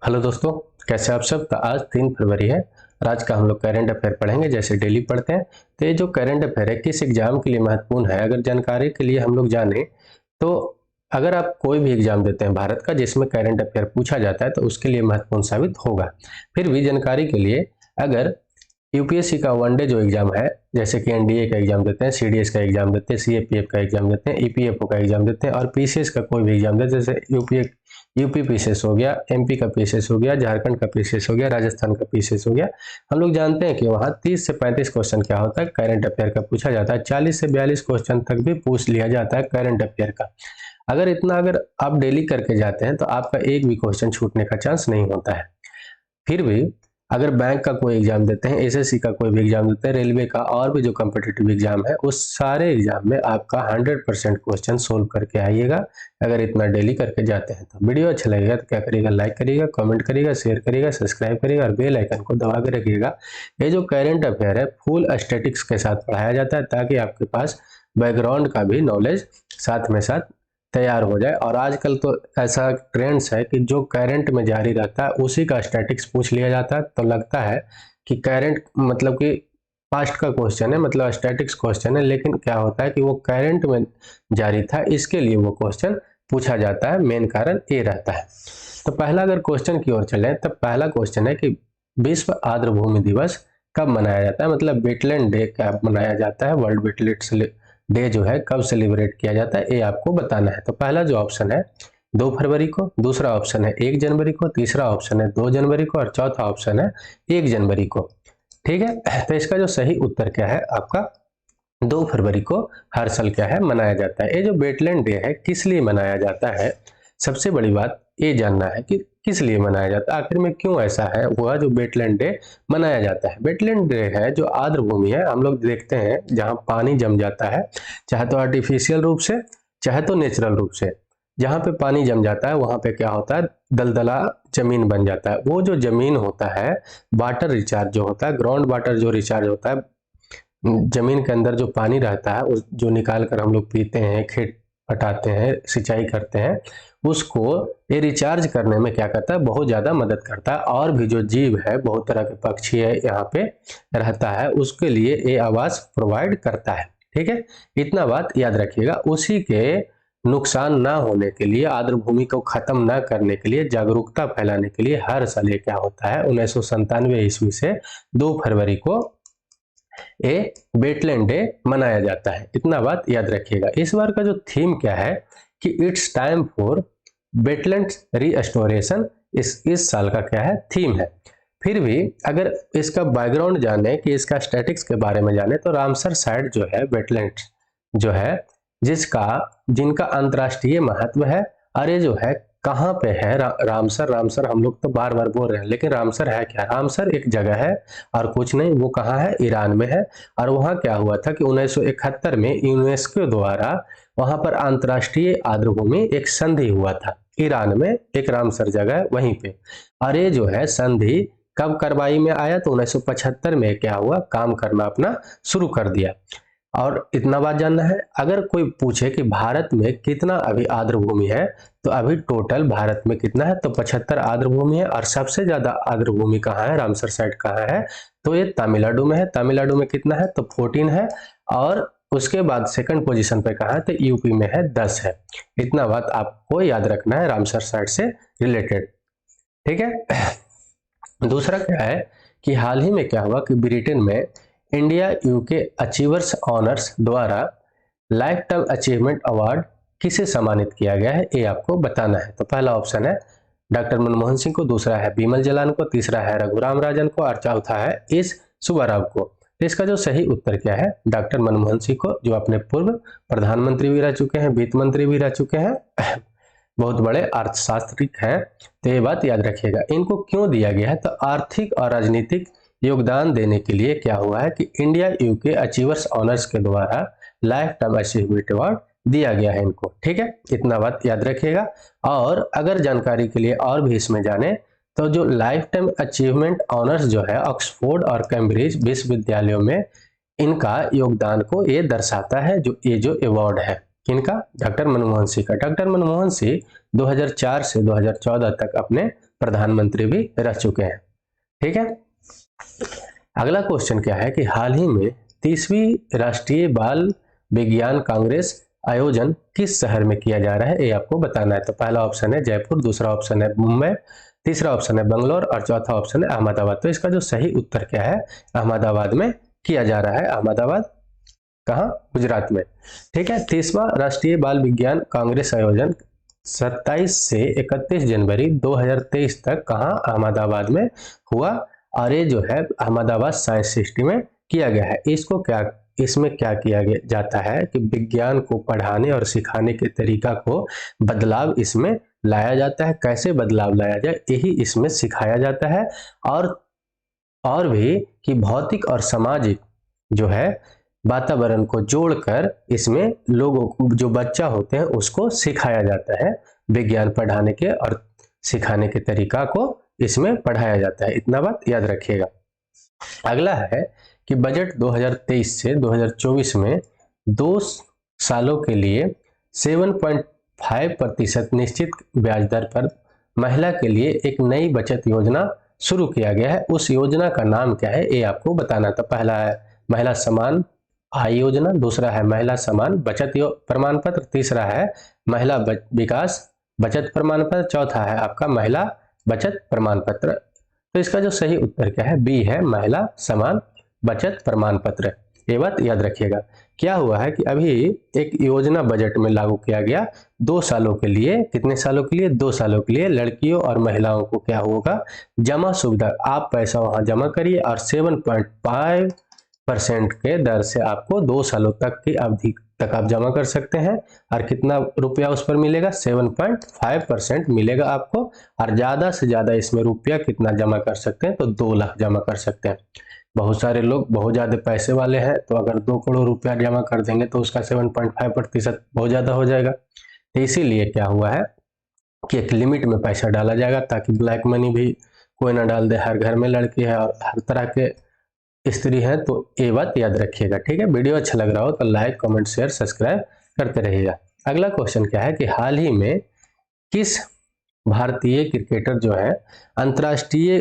Hello दोस्तों, कैसे आप सब। तो आज 3 फरवरी है और आज का हम लोग करंट अफेयर पढ़ेंगे जैसे डेली पढ़ते हैं। तो ये जो करंट अफेयर है किस एग्जाम के लिए महत्वपूर्ण है, अगर जानकारी के लिए हम लोग जाने तो अगर आप कोई भी एग्जाम देते हैं भारत का जिसमें करंट अफेयर पूछा जाता है तो उसके लिए महत्वपूर्ण साबित होगा। फिर भी जानकारी के लिए, अगर यूपीएससी का वनडे जो एग्जाम है, जैसे कि एनडीए का एग्जाम देते हैं, सीडीएस का एग्जाम देते हैं, सीएपीएफ का एग्जाम देते हैं, ईपीएफओ का एग्जाम देते हैं और पीसीएस का कोई भी एग्जाम देते हैं, जैसे यूपी पीसीएस हो गया, एमपी का पीसीएस हो गया, झारखंड का पीसीएस हो गया, राजस्थान का पीसीएस हो गया। हम लोग जानते हैं कि वहाँ 30 से 35 क्वेश्चन क्या होता है करंट अफेयर का पूछा जाता है। 40 से 42 क्वेश्चन तक भी पूछ लिया जाता है करंट अफेयर का। अगर आप डेली करके जाते हैं तो आपका एक भी क्वेश्चन छूटने का चांस नहीं होता है। फिर भी अगर बैंक का कोई एग्जाम देते हैं, एसएससी का कोई भी एग्जाम देते हैं, रेलवे का और भी जो कम्पिटिटिव एग्जाम है, उस सारे एग्जाम में आपका 100% क्वेश्चन सोल्व करके आइएगा अगर इतना डेली करके जाते हैं तो। वीडियो अच्छा लगेगा तो क्या करिएगा, लाइक करिएगा, कमेंट करिएगा, शेयर करिएगा, सब्सक्राइब करिएगा और बेल आइकन को दबा के रखिएगा। ये जो करंट अफेयर है फुल स्टैटिक्स के साथ पढ़ाया जाता है ताकि आपके पास बैकग्राउंड का भी नॉलेज साथ में साथ तैयार हो जाए। और आजकल तो ऐसा ट्रेंड्स है कि जो करंट में जारी रहता है उसी का स्टैटिक्स पूछ लिया जाता है, तो लगता है कि करंट मतलब कि पास्ट का क्वेश्चन है, मतलब स्टैटिक्स क्वेश्चन है, लेकिन क्या होता है कि वो करंट में जारी था इसके लिए वो क्वेश्चन पूछा जाता है। मेन कारण ये रहता है। तो पहला अगर क्वेश्चन की ओर चले तो पहला क्वेश्चन है कि विश्व आर्द्र भूमि दिवस कब मनाया जाता है, मतलब वेटलैंड डे कब मनाया जाता है, वर्ल्ड वेटलैंड डे जो है कब सेलिब्रेट किया जाता है, ये आपको बताना है। तो पहला जो ऑप्शन है 2 फरवरी को, दूसरा ऑप्शन है 1 जनवरी को, तीसरा ऑप्शन है 2 जनवरी को और चौथा ऑप्शन है 1 जनवरी को। ठीक है, तो इसका जो सही उत्तर क्या है आपका 2 फरवरी को हर साल क्या है मनाया जाता है। ये जो वेटलैंड डे है किस लिए मनाया जाता है, सबसे बड़ी बात ये जानना है कि किस लिए मनाया जाता है, आखिर में क्यों ऐसा है वह जो वेटलैंड डे मनाया जाता है। वेटलैंड डे है जो आर्द्र भूमि है, हम लोग देखते हैं जहां पानी जम जाता है, चाहे तो आर्टिफिशियल रूप से चाहे तो नेचुरल रूप से। जहां पे पानी जम जाता है वहां पे क्या होता है, दलदला जमीन बन जाता है। वो जो जमीन होता है, वाटर रिचार्ज जो होता है, ग्राउंड वाटर जो रिचार्ज होता है, जमीन के अंदर जो पानी रहता है उस जो निकाल कर हम लोग पीते हैं, खेत पटाते हैं, सिंचाई करते हैं, उसको ये रिचार्ज करने में क्या करता है, बहुत ज़्यादा मदद करता है। और भी जो जीव है, बहुत तरह के पक्षी है यहाँ पे रहता है, उसके लिए ये आवास प्रोवाइड करता है। ठीक है, इतना बात याद रखिएगा। उसी के नुकसान ना होने के लिए, आर्द्र भूमि को खत्म ना करने के लिए, जागरूकता फैलाने के लिए हर साल ये क्या होता है 1997 ईस्वी से 2 फरवरी को ए वेटलैंड डे मनाया जाता है। इतना बात याद रखिएगा। इस बार का जो थीम क्या है कि it's time for wetland restoration, इस साल का क्या है थीम है। फिर भी अगर इसका बैकग्राउंड जाने कि इसका स्टैटिक्स के बारे में जाने तो रामसर साइट जो है वेटलैंड जो है जिनका अंतर्राष्ट्रीय महत्व है। और ये जो है कहाँ पे है रामसर। रामसर हम लोग तो बार बार बोल रहे हैं, लेकिन रामसर है क्या, रामसर एक जगह है और कुछ नहीं। वो कहाँ है, ईरान में है। और वहाँ क्या हुआ था कि 1971 में यूनेस्को द्वारा वहाँ पर अंतर्राष्ट्रीय आर्द्र भूमि एक संधि हुआ था ईरान में, एक रामसर जगह है वहीं पे। और ये जो है संधि कब कार्रवाई में आया तो 1975 में क्या हुआ, काम करना अपना शुरू कर दिया। और इतना बात जानना है, अगर कोई पूछे कि भारत में कितना अभी आर्द्र भूमि है, तो अभी टोटल भारत में कितना है तो 75 आर्द्र भूमि है। और सबसे ज्यादा आर्द्र भूमि कहाँ है, रामसर साइट कहाँ है, तो ये तमिलनाडु में है। तमिलनाडु में कितना है तो 14 है। और उसके बाद सेकंड पोजीशन पे कहाँ है तो यूपी में है 10 है। इतना बात आपको याद रखना है रामसर साइट से रिलेटेड। ठीक है, दूसरा क्या है कि हाल ही में क्या हुआ कि ब्रिटेन में इंडिया यूके अचीवर्स ऑनर्स द्वारा लाइफ टाइम अचीवमेंट अवार्ड किसे सम्मानित किया गया है, ये आपको बताना है। तो पहला ऑप्शन है डॉक्टर मनमोहन सिंह को, दूसरा है बिमल जलान को, तीसरा है रघुराम राजन को और चौथा है एस सुब्बाराव को। तो इसका जो सही उत्तर क्या है, डॉक्टर मनमोहन सिंह को, जो अपने पूर्व प्रधानमंत्री भी रह चुके हैं, वित्त मंत्री भी रह चुके हैं, बहुत बड़े अर्थशास्त्रिक हैं। तो ये बात याद रखिएगा। इनको क्यों दिया गया है तो आर्थिक और राजनीतिक योगदान देने के लिए क्या हुआ है कि इंडिया यूके अचीवर्स ऑनर्स के द्वारा लाइफ टाइम अचीवमेंट अवार्ड दिया गया है इनको। ठीक है, इतना बात याद रखिएगा। और अगर जानकारी के लिए और भी इसमें जाने तो जो लाइफ टाइम अचीवमेंट ऑनर्स जो है ऑक्सफोर्ड और कैम्ब्रिज विश्वविद्यालयों में इनका योगदान को ये दर्शाता है। ये जो अवार्ड है किनका, डॉक्टर मनमोहन सिंह का। डॉक्टर मनमोहन सिंह 2004 से 2014 तक अपने प्रधानमंत्री भी रह चुके हैं। ठीक है, अगला क्वेश्चन क्या है कि हाल ही में 30वीं राष्ट्रीय बाल विज्ञान कांग्रेस आयोजन किस शहर में किया जा रहा है, ये आपको बताना है। तो पहला ऑप्शन है जयपुर, दूसरा ऑप्शन है मुंबई, तीसरा ऑप्शन है बेंगलोर और चौथा ऑप्शन है अहमदाबाद। तो इसका जो सही उत्तर क्या है, अहमदाबाद में किया जा रहा है। अहमदाबाद कहाँ, गुजरात में। ठीक है, 30वां राष्ट्रीय बाल विज्ञान कांग्रेस आयोजन 27 से 31 जनवरी 2023 तक कहाँ, अहमदाबाद में हुआ। और ये जो है अहमदाबाद साइंस सिटी में किया गया है। इसमें क्या किया जाता है कि विज्ञान को पढ़ाने और सिखाने के तरीका को बदलाव इसमें लाया जाता है। कैसे बदलाव लाया जाए यही इसमें सिखाया जाता है। और भी कि भौतिक और सामाजिक जो है वातावरण को जोड़कर इसमें लोगों को, जो बच्चा होते हैं उसको सिखाया जाता है। विज्ञान पढ़ाने के और सिखाने के तरीका को इसमें पढ़ाया जाता है। इतना बात याद रखिएगा। अगला है कि बजट 2023 से 2024 में 2 सालों के लिए 7.5% निश्चित ब्याज दर पर महिला के लिए एक नई बचत योजना शुरू किया गया है। उस योजना का नाम क्या है, ये आपको बताना था। पहला है महिला समान आय योजना, दूसरा है महिला समान बचत प्रमाण पत्र, तीसरा है महिला विकास बचत प्रमाण पत्र, चौथा है आपका महिला बचत प्रमाण पत्र। तो इसका जो सही उत्तर क्या है, बी है महिला समान बचत प्रमाण पत्र। ये बात याद रखिएगा। क्या हुआ है कि अभी एक योजना बजट में लागू किया गया 2 सालों के लिए। कितने सालों के लिए, 2 सालों के लिए। लड़कियों और महिलाओं को क्या होगा, जमा सुविधा, आप पैसा वहां जमा करिए और 7.5% के दर से आपको 2 सालों तक की अवधि तक आप जमा कर सकते हैं। और कितना रुपया उस पर मिलेगा, 7.5% मिलेगा आपको। और ज्यादा से ज्यादा इसमें रुपया कितना जमा कर सकते हैं, तो 2 लाख जमा कर सकते हैं। बहुत सारे लोग बहुत ज्यादा पैसे वाले हैं, तो अगर 2 करोड़ रुपया जमा कर देंगे तो उसका 7.5% बहुत ज्यादा हो जाएगा। तो इसीलिए क्या हुआ है कि एक लिमिट में पैसा डाला जाएगा, ताकि ब्लैक मनी भी कोई ना डाल दे। हर घर में लड़की है और हर तरह के स्त्री है, तो ये बात याद रखिएगा। ठीक है, वीडियो अच्छा लग रहा हो तो लाइक कमेंट शेयर सब्सक्राइब करते रहिएगा। अगला क्वेश्चन क्या है कि हाल ही में किस भारतीय क्रिकेटर जो है अंतर्राष्ट्रीय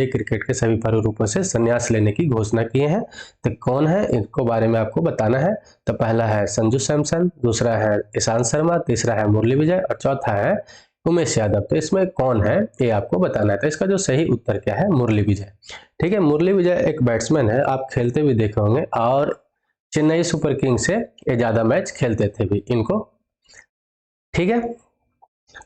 क्रिकेट के सभी प्रारूपों से संन्यास लेने की घोषणा किए हैं। तो कौन है, इनको बारे में आपको बताना है। तो पहला है संजू सैमसन, दूसरा है ईशांत शर्मा, तीसरा है मुरली विजय और चौथा है उमेश यादव। तो इसमें कौन है ये आपको बताना है। तो इसका जो सही उत्तर क्या है, मुरली विजय। ठीक है, मुरली विजय एक बैट्समैन है, आप खेलते भी देखे होंगे और चेन्नई सुपर किंग से ये ज्यादा मैच खेलते थे भी इनको। ठीक है,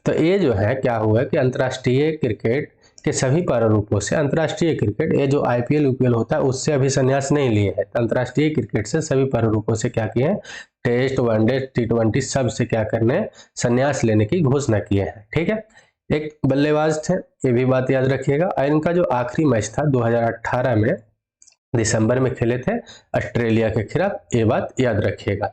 तो ये जो है क्या हुआ कि अंतर्राष्ट्रीय क्रिकेट के सभी प्रारूपों से, अंतर्राष्ट्रीय क्रिकेट ये जो आईपीएल यूपीएल होता है उससे अभी संन्यास नहीं लिए हैं। तो अंतर्राष्ट्रीय क्रिकेट से सभी प्रारूपों से क्या किए हैं, टेस्ट वनडे T20 सब से क्या करने, संन्यास लेने की घोषणा किए हैं। ठीक है, एक बल्लेबाज थे, ये भी बात याद रखिएगा। और इनका जो आखिरी मैच था 2018 में दिसंबर में खेले थे ऑस्ट्रेलिया के खिलाफ, ये बात याद रखिएगा।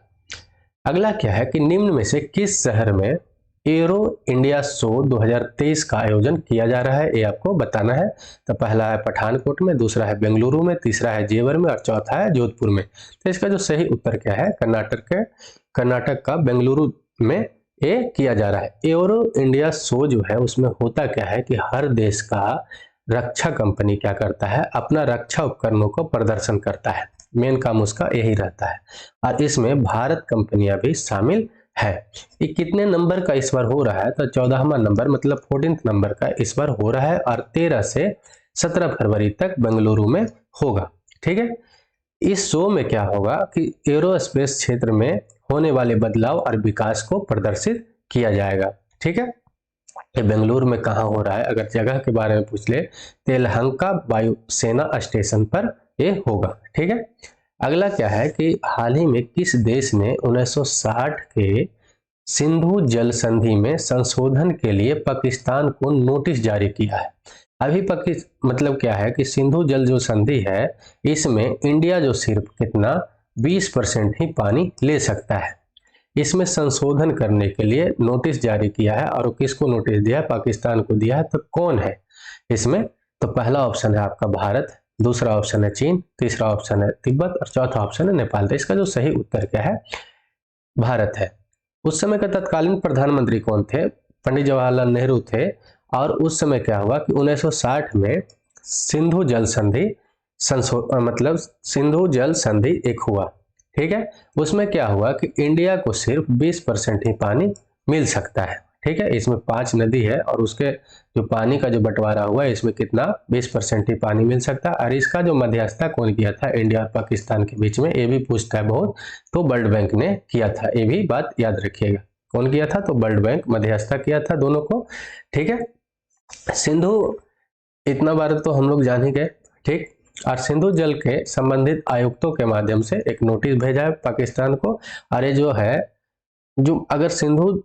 अगला क्या है कि निम्न में से किस शहर में एरो इंडिया शो 2023 का आयोजन किया जा रहा है, ये आपको बताना है। तो पहला है पठानकोट में, दूसरा है बेंगलुरु में, तीसरा है जेवर में और चौथा है जोधपुर में। तो इसका जो सही उत्तर क्या है, कर्नाटक का बेंगलुरु में ये किया जा रहा है। एरो इंडिया शो जो है उसमें होता क्या है कि हर देश का रक्षा कंपनी क्या करता है, अपना रक्षा उपकरणों को प्रदर्शन करता है। मेन काम उसका यही रहता है और इसमें भारत कंपनियां भी शामिल है। ये कितने नंबर का इस बार हो रहा है, तो 14वां नंबर मतलब 14th नंबर का इस बार हो रहा है और 13 से 17 फरवरी तक बेंगलुरु में होगा। ठीक है, इस शो में क्या होगा कि एरोस्पेस क्षेत्र में होने वाले बदलाव और विकास को प्रदर्शित किया जाएगा। ठीक है, ये बेंगलुरु में कहाँ हो रहा है, अगर जगह के बारे में पूछ ले, तेलहंका वायुसेना स्टेशन पर ये होगा। ठीक है, अगला क्या है कि हाल ही में किस देश ने 1960 के सिंधु जल संधि में संशोधन के लिए पाकिस्तान को नोटिस जारी किया है। अभी मतलब क्या है कि सिंधु जल जो संधि है इसमें इंडिया जो सिर्फ कितना 20% ही पानी ले सकता है। इसमें संशोधन करने के लिए नोटिस जारी किया है और किसको नोटिस दिया है, पाकिस्तान को दिया है। तो कौन है इसमें, तो पहला ऑप्शन है आपका भारत, दूसरा ऑप्शन है चीन, तीसरा ऑप्शन है तिब्बत और चौथा ऑप्शन है नेपाल। तो इसका जो सही उत्तर क्या है, भारत है। उस समय का तत्कालीन प्रधानमंत्री कौन थे, पंडित जवाहरलाल नेहरू थे। और उस समय क्या हुआ कि 1960 में सिंधु जल संधि मतलब सिंधु जल संधि एक हुआ, ठीक है। उसमें क्या हुआ कि इंडिया को सिर्फ 20% ही पानी मिल सकता है, ठीक है। इसमें 5 नदी है और उसके जो पानी का जो बंटवारा हुआ इसमें कितना 20% ही पानी मिल सकता है। और इसका जो मध्यस्थता कौन किया था इंडिया और पाकिस्तान के बीच में, ये भी पूछता है बहुत, तो वर्ल्ड बैंक ने किया था। ये भी बात याद रखिएगा, कौन किया था, तो वर्ल्ड बैंक मध्यस्थता किया था दोनों को, ठीक है। सिंधु इतना बार तो हम लोग जान ही गए, ठीक। और सिंधु जल के संबंधित आयुक्तों के माध्यम से एक नोटिस भेजा है पाकिस्तान को। और ये जो है, जो अगर सिंधु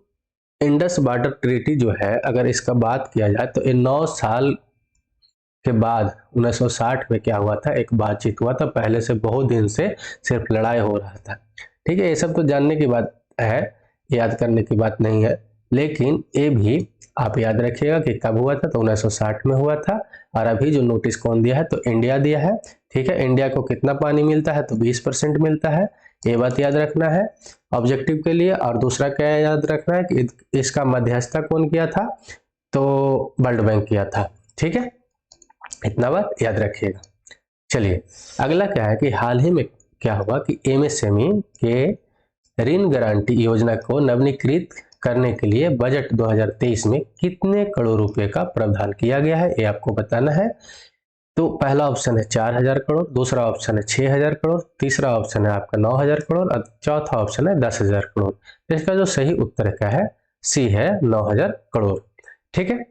इंडस वाटर ट्रीटी जो है, अगर इसका बात किया जाए तो ये 9 साल के बाद 1960 में क्या हुआ था, एक बातचीत हुआ था। पहले से बहुत दिन से सिर्फ लड़ाई हो रहा था, ठीक है। ये सब तो जानने की बात है, याद करने की बात नहीं है, लेकिन ये भी आप याद रखिएगा कि कब हुआ था, तो 1960 में हुआ था। और अभी जो नोटिस कौन दिया है, तो इंडिया दिया है, ठीक है। इंडिया को कितना पानी मिलता है, तो 20% मिलता है, ये बात याद रखना है ऑब्जेक्टिव के लिए। और दूसरा क्या याद रखना है कि इसका मध्यस्थता कौन किया था, तो वर्ल्ड बैंक किया था, ठीक है। इतना बात याद रखिएगा। चलिए अगला क्या है कि हाल ही में क्या हुआ कि एमएसएमई के ऋण गारंटी योजना को नवीनीकृत करने के लिए बजट 2023 में कितने करोड़ रुपए का प्रावधान किया गया है, ये आपको बताना है। तो पहला ऑप्शन है 4000 करोड़, दूसरा ऑप्शन है 6000 करोड़, तीसरा ऑप्शन है आपका 9000 करोड़ और चौथा ऑप्शन है 10,000 करोड़। तो इसका जो सही उत्तर क्या है, सी है 9000 करोड़, ठीक है।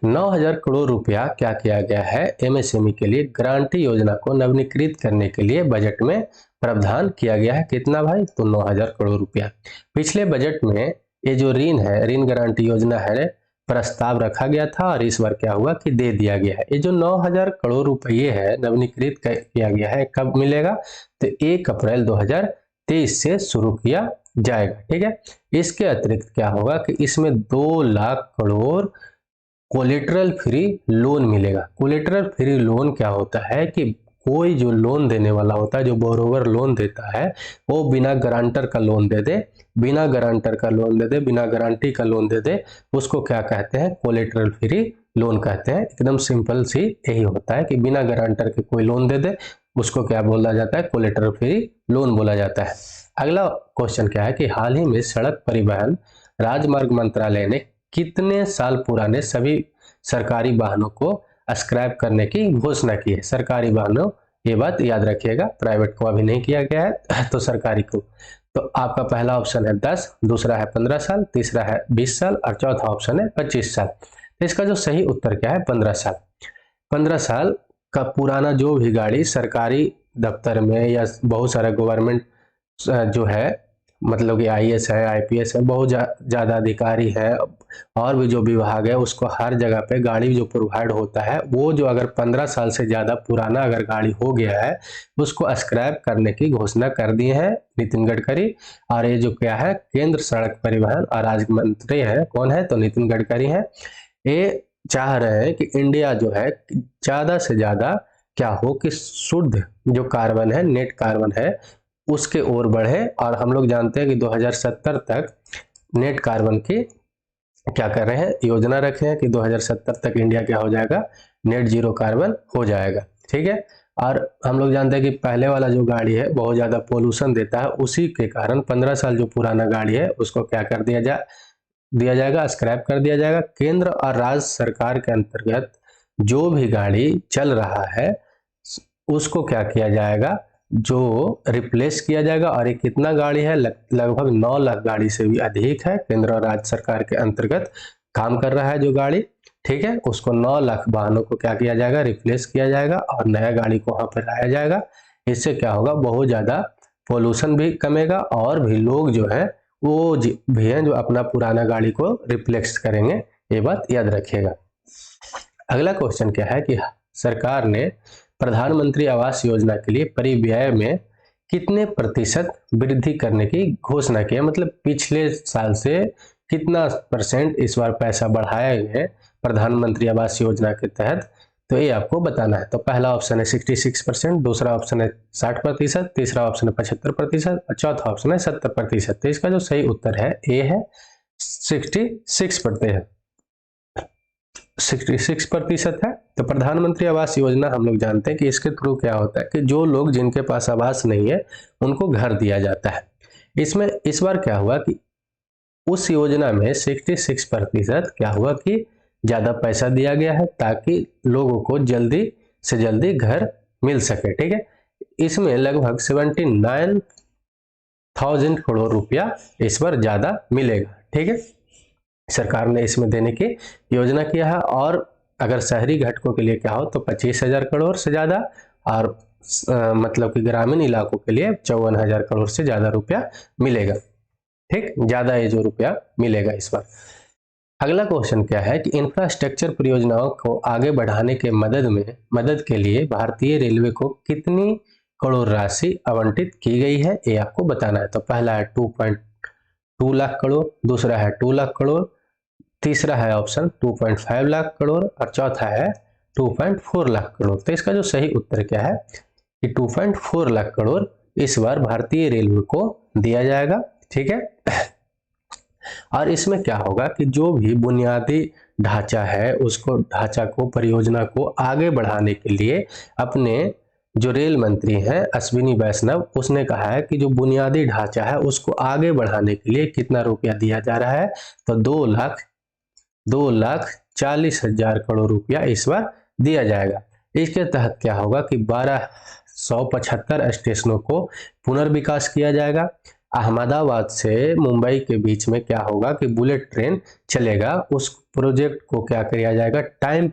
9000 करोड़ रुपया क्या किया गया है एमएसएमई के लिए गारंटी योजना को नवीनीकृत करने के लिए बजट में प्रावधान किया गया है। कितना भाई, तो 9000 करोड़ रुपया। पिछले बजट में ये जो ऋण है, ऋण गारंटी योजना है, प्रस्ताव रखा गया था और इस बार क्या हुआ कि दे दिया गया है। ये जो 9000 करोड़ रुपये है नवीनीकृत किया गया है, कब मिलेगा, तो 1 अप्रैल 2023 से शुरू किया जाएगा, ठीक है। इसके अतिरिक्त क्या होगा कि इसमें 2 lakh crore collateral free loan मिलेगा। कोलेटरल फ्री लोन क्या होता है कि कोई जो लोन देने वाला होता है, जो बोरोवर लोन देता है, वो बिना गारंटर का लोन दे दे, बिना गारंटर का लोन दे दे, बिना गारंटी का लोन दे दे, उसको क्या कहते हैं, कोलेटरल फ्री लोन कहते हैं। एकदम सिंपल सी यही होता है कि बिना गारंटर के कोई लोन दे दे, उसको क्या बोला जाता है, कोलेटरल फ्री लोन बोला जाता है। अगला क्वेश्चन क्या है कि हाल ही में सड़क परिवहन राजमार्ग मंत्रालय ने कितने साल पुराने सभी सरकारी वाहनों को स्क्रैप करने की घोषणा की है। सरकारी वाहनों, ये बात याद रखिएगा, प्राइवेट को अभी नहीं किया गया है, तो सरकारी को। तो आपका पहला ऑप्शन है 10, दूसरा है 15 साल, तीसरा है 20 साल और चौथा ऑप्शन है 25 साल। तो इसका जो सही उत्तर क्या है, 15 साल। 15 साल का पुराना जो भी गाड़ी सरकारी दफ्तर में या बहुत सारा गवर्नमेंट जो है, मतलब कि आईएएस है, आईपीएस है, बहुत ज़्यादा अधिकारी है और भी जो विभाग है, उसको हर जगह पे गाड़ी जो प्रोवाइड होता है, वो जो अगर 15 साल से ज़्यादा पुराना अगर गाड़ी हो गया है, उसको स्क्रैप करने की घोषणा कर दी है नितिन गडकरी। और ये जो क्या है, केंद्र सड़क परिवहन और राज्य मंत्री है, कौन है, तो नितिन गडकरी है। ये चाह रहे हैं कि इंडिया जो है ज़्यादा से ज़्यादा क्या हो कि शुद्ध जो कार्बन है, नेट कार्बन है, उसके ओर बढ़े। और हम लोग जानते हैं कि 2070 तक नेट कार्बन की क्या कर रहे हैं, योजना रखे हैं कि 2070 तक इंडिया क्या हो जाएगा, नेट जीरो कार्बन हो जाएगा, ठीक है। और हम लोग जानते हैं कि पहले वाला जो गाड़ी है बहुत ज़्यादा पोल्यूशन देता है, उसी के कारण 15 साल जो पुराना गाड़ी है उसको क्या कर दिया जाएगा, स्क्रैप कर दिया जाएगा। केंद्र और राज्य सरकार के अंतर्गत जो भी गाड़ी चल रहा है उसको क्या किया जाएगा, जो रिप्लेस किया जाएगा। और ये कितना गाड़ी है, लगभग 9 लाख गाड़ी से भी अधिक है। केंद्र और राज्य सरकार के अंतर्गत काम कर रहा है जो गाड़ी, ठीक है, उसको 9 लाख वाहनों को क्या किया जाएगा, रिप्लेस किया जाएगा और नया गाड़ी को वहां पर लाया जाएगा। इससे क्या होगा, बहुत ज्यादा पोल्यूशन भी कमेगा और भी लोग जो है वो भी हैं जो अपना पुराना गाड़ी को रिप्लेस करेंगे, ये बात याद रखिएगा। अगला क्वेश्चन क्या है कि सरकार ने प्रधानमंत्री आवास योजना के लिए परिव्यय में कितने प्रतिशत वृद्धि करने की घोषणा की है, मतलब पिछले साल से कितना % इस बार पैसा बढ़ाया गया है प्रधानमंत्री आवास योजना के तहत, तो ये आपको बताना है। तो पहला ऑप्शन है 66%, दूसरा ऑप्शन है 60%, तीसरा ऑप्शन है 75% और चौथा ऑप्शन है 70%। तो इसका जो सही उत्तर है ए है 66% 66% है। तो प्रधानमंत्री आवास योजना हम लोग जानते हैं कि इसके थ्रू क्या होता है कि जो लोग जिनके पास आवास नहीं है उनको घर दिया जाता है। इसमें इस बार क्या हुआ कि उस योजना में 66% क्या हुआ कि ज्यादा पैसा दिया गया है ताकि लोगों को जल्दी से जल्दी घर मिल सके। ठीक है, इसमें लगभग 79,000 करोड़ रुपया इस बार ज्यादा मिलेगा। ठीक है, सरकार ने इसमें देने की योजना किया है। और अगर शहरी घटकों के लिए क्या हो तो 25,000 करोड़ से ज्यादा, और मतलब कि ग्रामीण इलाकों के लिए 54,000 करोड़ से ज्यादा रुपया मिलेगा। ठीक, ज्यादा ये जो रुपया मिलेगा इस बार। अगला क्वेश्चन क्या है कि इंफ्रास्ट्रक्चर परियोजनाओं को आगे बढ़ाने के मदद के लिए भारतीय रेलवे को कितनी करोड़ राशि आवंटित की गई है, ये आपको बताना है। तो पहला है 2.2 लाख करोड़, दूसरा है 2 लाख करोड़, तीसरा है ऑप्शन 2.5 लाख करोड़ और चौथा है 2.4 लाख करोड़। तो इसका जो सही उत्तर क्या है कि 2.4 लाख करोड़ इस बार भारतीय रेलवे को दिया जाएगा। ठीक है, और इसमें क्या होगा कि जो भी बुनियादी ढांचा है उसको परियोजना को आगे बढ़ाने के लिए अपने जो रेल मंत्री हैं अश्विनी वैष्णव, उसने कहा है कि जो बुनियादी ढांचा है उसको आगे बढ़ाने के लिए कितना रुपया दिया जा रहा है। तो 2,40,000 करोड़ रुपया इस बार दिया जाएगा। इसके तहत क्या होगा कि 1275 स्टेशनों को पुनर्विकास किया जाएगा। अहमदाबाद से मुंबई के बीच में क्या होगा कि बुलेट ट्रेन चलेगा। उस प्रोजेक्ट को क्या किया जाएगा, टाइम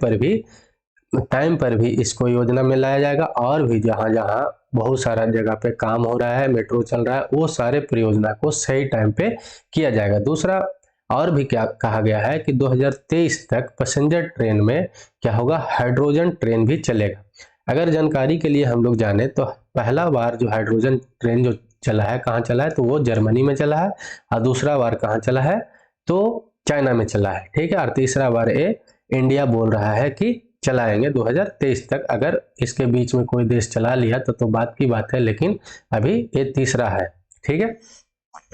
पर भी इसको योजना में लाया जाएगा। और भी जहां जहां बहुत सारा जगह पे काम हो रहा है, मेट्रो चल रहा है, वो सारे परियोजना को सही टाइम पे किया जाएगा। दूसरा और भी क्या कहा गया है कि 2023 तक पैसेंजर ट्रेन में क्या होगा, हाइड्रोजन ट्रेन भी चलेगा। अगर जानकारी के लिए हम लोग जाने तो पहला बार जो हाइड्रोजन ट्रेन जो चला है, कहाँ चला है, तो वो जर्मनी में चला है। और दूसरा बार कहाँ चला है, तो चाइना में चला है। ठीक है, और तीसरा बार ये इंडिया बोल रहा है कि चलाएंगे 2023 तक। अगर इसके बीच में कोई देश चला लिया तो बात की बात है, लेकिन अभी ये तीसरा है। ठीक है,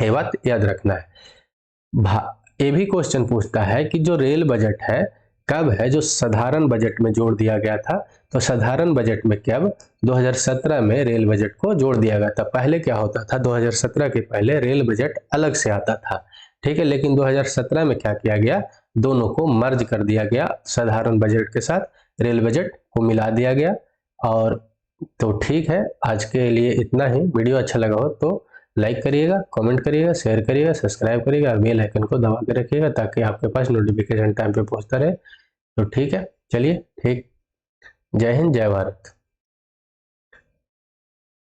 ये बात याद रखना है। ये भी क्वेश्चन पूछता है कि जो रेल बजट है कब है जो साधारण बजट में जोड़ दिया गया था। तो साधारण बजट में कब, 2017 में रेल बजट को जोड़ दिया गया था। पहले क्या होता था, 2017 के पहले रेल बजट अलग से आता था। ठीक है, लेकिन 2017 में क्या किया गया, दोनों को मर्ज कर दिया गया, साधारण बजट के साथ रेल बजट को मिला दिया गया। और तो ठीक है, आज के लिए इतना ही। वीडियो अच्छा लगा हो तो लाइक करिएगा, कमेंट करिएगा, शेयर करिएगा, सब्सक्राइब करिएगा और बेल आइकन को दबा के रखिएगा ताकि आपके पास नोटिफिकेशन टाइम पे पहुंचता रहे। तो ठीक है, चलिए ठीक, जय हिंद, जय भारत।